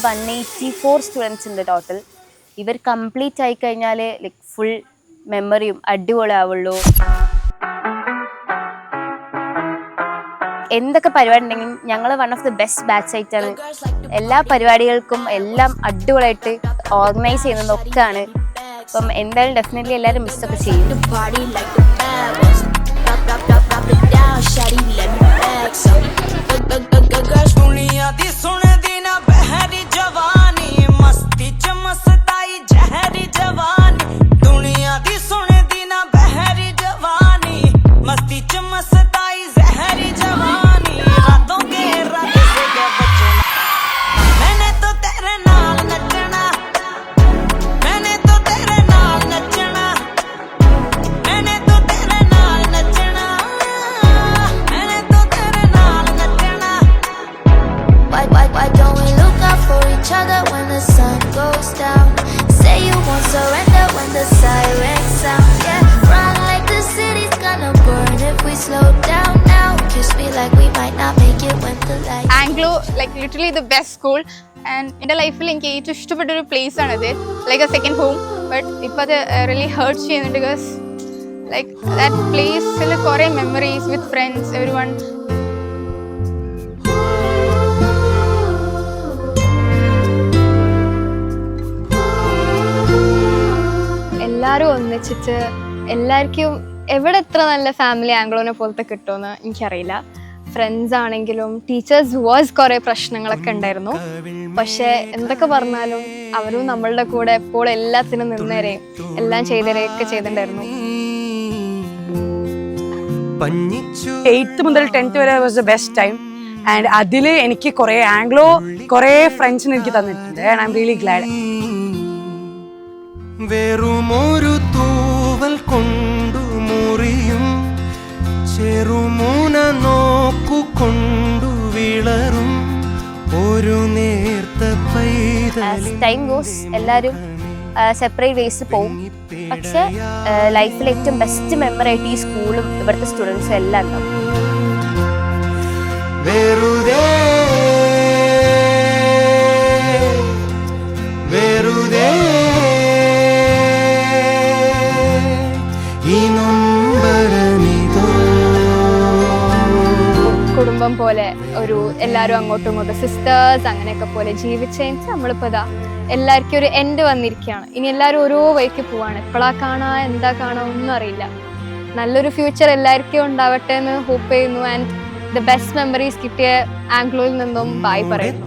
184 students ഉണ്ട് total. ഇവർ complete ആയി കഴിഞ്ഞാൽ ലൈക്ക് ഫുൾ മെമ്മറിയും അടിപൊളി ആവുള്ളൂ. എന്തൊക്കെ പരിപാടി ഉണ്ടെങ്കിലും ഞങ്ങൾ one of the best batch ആയിട്ടാണ്. എല്ലാ പരിപാടികൾക്കും എല്ലാം അടിപൊളിയായിട്ട് ഓർഗനൈസ് ചെയ്യുന്നതൊക്കെയാണ്. അപ്പം എന്തായാലും ഡെഫിനറ്റ്ലി എല്ലാവരും മിസ്സൊക്കെ ചെയ്യും. Anglo, like literally the best school, and in the life എനിക്ക് ഏറ്റവും ഇഷ്ടപ്പെട്ട ഒരു പ്ലേസ് ആണത്, like A second home. But ഇപ്പോൾ അത് റിയലി ഹേർട്ട്സ് ചെയ്യുന്നുണ്ട് ബിക്കോസ് ലൈക്ക് ദാറ്റ് പ്ലേസിൽ കുറേ memories with friends every one. എല്ലാവരും ഒന്നിച്ചിട്ട് എല്ലാവർക്കും എവിടെ എത്ര നല്ല ഫാമിലി ആംഗ്ലോനെ പോലത്തെ കിട്ടുമെന്ന് എനിക്കറിയില്ല. ഫ്രണ്ട്സ് ആണെങ്കിലും ടീച്ചേഴ്സ് വാസ് കുറേ പ്രശ്നങ്ങളൊക്കെ ഉണ്ടായിരുന്നു. പക്ഷെ എന്തൊക്കെ പറഞ്ഞാലും അവരും നമ്മളുടെ കൂടെ എപ്പോഴും എല്ലാത്തിനും നിന്നേരെയും എല്ലാം ചെയ്തേരെയൊക്കെ ചെയ്തിട്ടുണ്ടായിരുന്നു. 8th മുതൽ 10th വരെ was the best time. And അതിൽ എനിക്ക് കുറേ ആംഗ്ലോ കുറേ ഫ്രണ്ട്സിന് എനിക്ക് തന്നിട്ടുണ്ട്. And I am really GLAAD. വെറുമൊരു തൂവൽ കൊണ്ടു മുറിയും ചെറുമൂന നോക്കുകൊണ്ടു വിളറും ഒരു നേർത്ത പൈതൽ. ടൈം ഗോസ് എല്ലാവരും സെപ്പറേറ്റ് വേസ് പോവും. പക്ഷെ ലൈഫിൽ ഏറ്റവും ബെസ്റ്റ് മെമ്മറി ആയിട്ട് ഈ സ്കൂളും ഇവിടുത്തെ സ്റ്റുഡൻസും എല്ലാം ഉണ്ടാവും. വെറുതെ വെറുതെ കുടുംബം പോലെ ഒരു എല്ലാവരും അങ്ങോട്ടും ഇങ്ങോട്ടും സിസ്റ്റേഴ്സ് അങ്ങനെയൊക്കെ പോലെ ജീവിച്ച് നമ്മളിപ്പോൾ ഇതാ എല്ലാവർക്കും ഒരു എൻഡ് വന്നിരിക്കുകയാണ്. ഇനി എല്ലാവരും ഓരോ വഴിക്ക് പോവാണ്. എപ്പോഴാ കാണാ എന്താ കാണാ ഒന്നും അറിയില്ല. നല്ലൊരു ഫ്യൂച്ചർ എല്ലാവർക്കും ഉണ്ടാവട്ടെ എന്ന് ഹോപ്പ് ചെയ്യുന്നു. ആൻഡ് ദ ബെസ്റ്റ് മെമ്മറീസ് കിട്ടിയ ആംഗ്ലോയിൽ നിന്നും ബൈ പറയുന്നു.